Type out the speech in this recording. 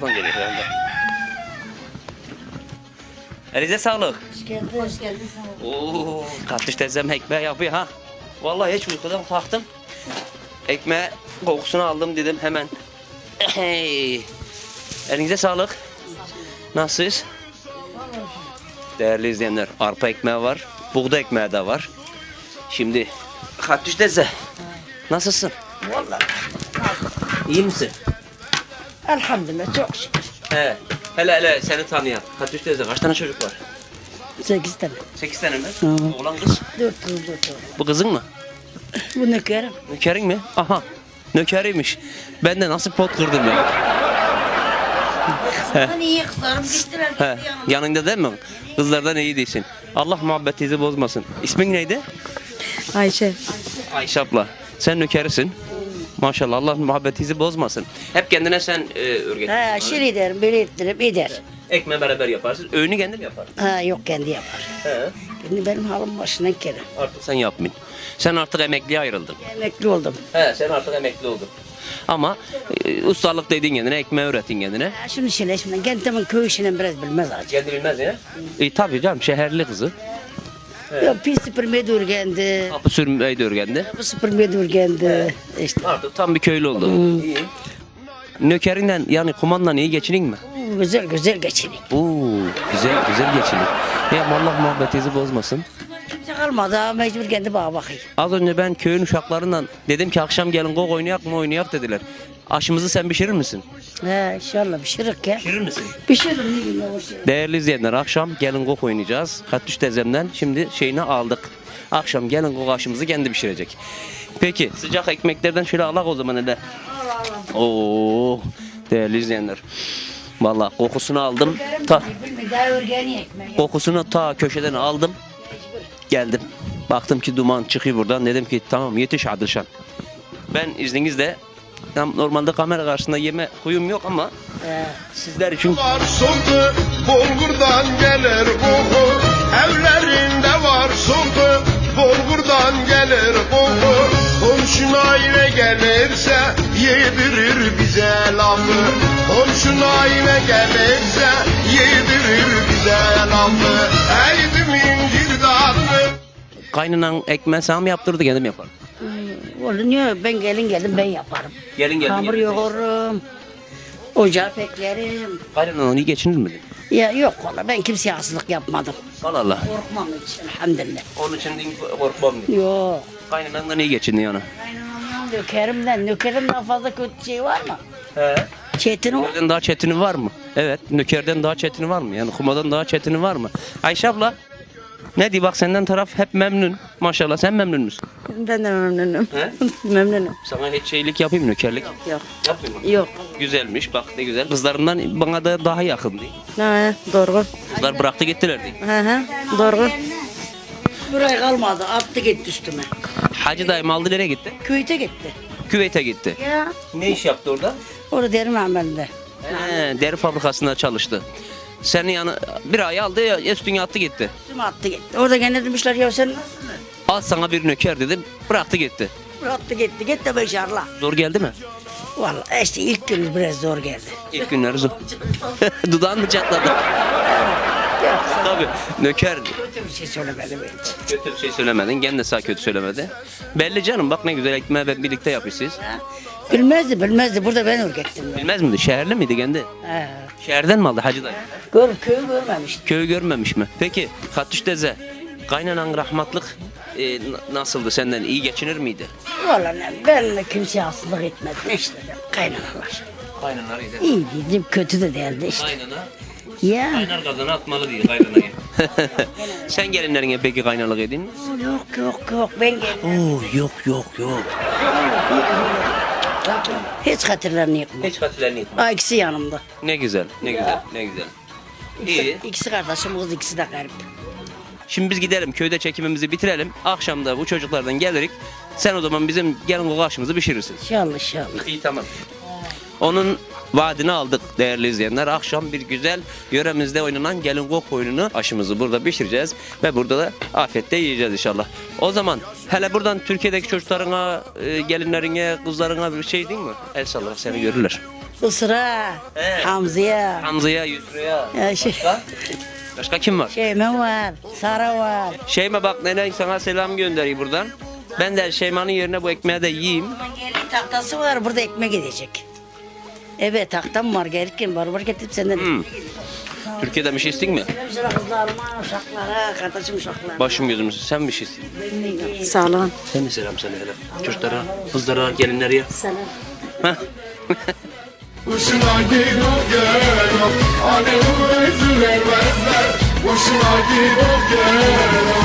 Buradan geliyor herhalde. Elinize sağlık. Hoş geldin. Hoş geldin sana. Oo, Katış teyzem ekmeği yapıyor ha. Vallahi hiç uykudan kalktım. Ekmeğe kokusunu aldım dedim hemen. Hey. Elinize sağlık. Nasılsınız? Değerli izleyenler, arpa ekmeği var, buğday ekmeği de var. Şimdi Katış teyze, nasılsın? Vallahi. İyi misin? Elhamdülillah çok şükür. He. Hele seni tanıyan. Katış teyze kaç tane çocuk var? 8 tane. 8 tane mi? Hı. Oğlan kız. 4 kız 4 oğlan. Bu kızın mı? Bu nökerim. Nökerin mi? Aha. Nökeriymiş. Ben de nasıl pot kırdım ya. Kızımdan iyi kızlarım gittiler. He. Yanında değil mi? Kızlardan iyi değilsin. Allah muhabbetinizi bozmasın. İsmin neydi? Ayşe. Ayşe abla. Sen nökerisin. Maşallah Allah muhabbetinizi bozmasın. Hep kendine sen örgüt. Ha şir ederim, böyle ettiririm, eder. Ekmeği beraber yaparsın. Öğünü kendin yapar. Ha yok kendi yapar. He. Şimdi benim halım başına kere. Artık sen yapmayın. Sen artık emekliye ayrıldın. Emekli oldum. He, sen artık emekli oldun. Ama ustalık dediğin kendine, ekmeği öğretin kendine. Ha şimdi şimdi kendimin köy işini biraz bilmez acı. Kendi bilmez ya. Tabii canım, şehirli kızı. Yok pis süpürmeyi de öğrendi. Kapı sürmeyi de öğrendi. Bu süpürmeyi de öğrendi. İşte. Artık tam bir köylü oldu. İyi. Nökerinden yani kumandan iyi geçinin mi? Güzel güzel geçinik. Oo, güzel geçinin. Ya Allah muhabbetinizi bozmasın. Kimse kalmadı ha mecbur kendi bana bakayım. Az önce ben köyün uşaklarından dedim ki akşam gelin gok oynayak mı oynayak dediler. Aşımızı sen pişirir misin? He inşallah pişirik ya. Pişirir misin? Pişiririm ne günler o şey. Değerli izleyenler akşam gelin gok oynayacağız. Katüş teyzemden şimdi şeyini aldık. Akşam gelin gok aşımızı kendi pişirecek. Peki sıcak ekmeklerden şöyle alak o zaman hele. Oo, değerli izleyenler. Vallahi kokusunu aldım. Daha örgeni ekmek. Kokusunu ta köşeden aldım. Geldim. Baktım ki duman çıkıyor buradan. Dedim ki tamam yetiş Adılşan. Ben izninizle normalde kamera karşısında yeme huyum yok ama sizler için Var soldu, Bulgur'dan gelir koku. Evlerinde var soldu, Bulgur'dan gelir koku. Komşuna eve gelirse yedirir bize lafı. Komşuna eve gelirse yedirir bize lafı. Eydimin girdanı. kaynanan ekmeği sana mı yaptırdı kendim yaparım. Oğlum niye ben geldim ben yaparım. Gelin Hamur yoğururum. Ocağı peklerim. Kaynanan iyi geçinir mi? Ya yok valla ben kimseye haksızlık yapmadım. Allah Allah. Korkmam hiç elhamdülillah. Onun için korkmam diye. Yok. Kaynanandan iyi geçindi yani. Nökerimden fazla kötü şey var mı? He. Çetin o. Nökerden daha çetini var mı? Evet. Nökerden daha çetini var mı? Yani kumadan daha çetini var mı? Ayşe abla. Ne diyor bak senden taraf hep memnun. Maşallah sen memnun musun? Ben de memnunum. He? Memnunum. Sana hiç şeylik yapayım nökerlik. Yok. Yapayım mı? Yok. Güzelmiş bak ne güzel. Kızlarından bana da daha yakın değil. Ha, doğru. Kızlar bıraktı gittiler değil. Doğru. Buraya kalmadı. Attı gitti üstüme. Hacı dayım aldı nereye gitti? Köyte gitti. Küveyt'e gitti. Ya. Ne iş yaptı orada? Orada derim amelinde. Deri fabrikasında çalıştı. Seni yanı bir ay aldı üstüne attı gitti. Üstüme attı gitti. Orada gene demişler ya sen nasılsın? Al sana bir nöker dedim. Bıraktı gitti. Attı gitti. Gitti de başarıla. Zor geldi mi? Vallahi işte ilk gün biraz zor geldi. İlk günler zor. Dudağın mı çatladı? Yok. Tabii. Nöker. Kötü bir şey söylemedim hiç. Kötü bir şey söylemedin. Gene de sağ kötü söylemedi. Belli canım bak ne güzel ekmeği birlikte yapıyorsunuz. Bilmezdi. Burada ben öğrettim. Bilmez miydi? Şehirli miydi kendi? He. Şehirden mi aldı Hacı dayı? Köyü görmemiştim. Köyü görmemiş mi? Peki Katüş teyze, kaynanan rahmatlık nasıldı senden? İyi geçinir miydi? Vallahi ben de kimseye haksızlık etmedim işte. Kaynanalar. Kaynanar iyiydi. İyiydi, kötü de değildi işte. Kaynana, Ya. kaynar kadını atmalı diye kaynanayı. Sen gelinlerine peki kaynarlık edin mi? Yok. Ben geldim. Oo, yok. Hiç hatırlarını yıkmadım. Hiç hatırlarını yıkma. Aa, ikisi yanımda. Ne güzel. İyi. İkisi kardeşim kız, ikisi de garip. Şimdi biz gidelim köyde çekimimizi bitirelim. Akşam da bu çocuklardan gelirik. Sen o zaman bizim gelin o aşımızı pişirirsin. İnşallah. İyi tamam. Onun vaadini aldık değerli izleyenler. Akşam bir güzel yöremizde oynanan gelin gok oyununu aşımızı burada pişireceğiz. Ve burada da afiyetle yiyeceğiz inşallah. O zaman hele buradan Türkiye'deki çocuklarına, gelinlerine, kızlarına bir şey değil mi? El salla seni görürler. Isra, He. Hamziye, Hamza'ya, Yusra'ya. Şey, Başka? Başka kim var? Şeyme var, Sara var. Şeyma bak nenen sana selam gönderiyor buradan. Ben de Şeyma'nın yerine bu ekmeği de yiyeyim. Gelin tahtası var, burada ekmek gidecek. Evet, tahtam var, gelirken barbar getirip senden Türkiye'de bir şey istin mi? Selam kızlarıma, uşaklara, kardeşim uşaklara. Başım gözüm sen bir şey istin. Sağ olun. Sen de selam söyle hele. Çocuklara, kızlara, gelinlere. Selam. Heh. Hoşuna gidip gel, anne kızı vermezler. Hoşuna gidip gel,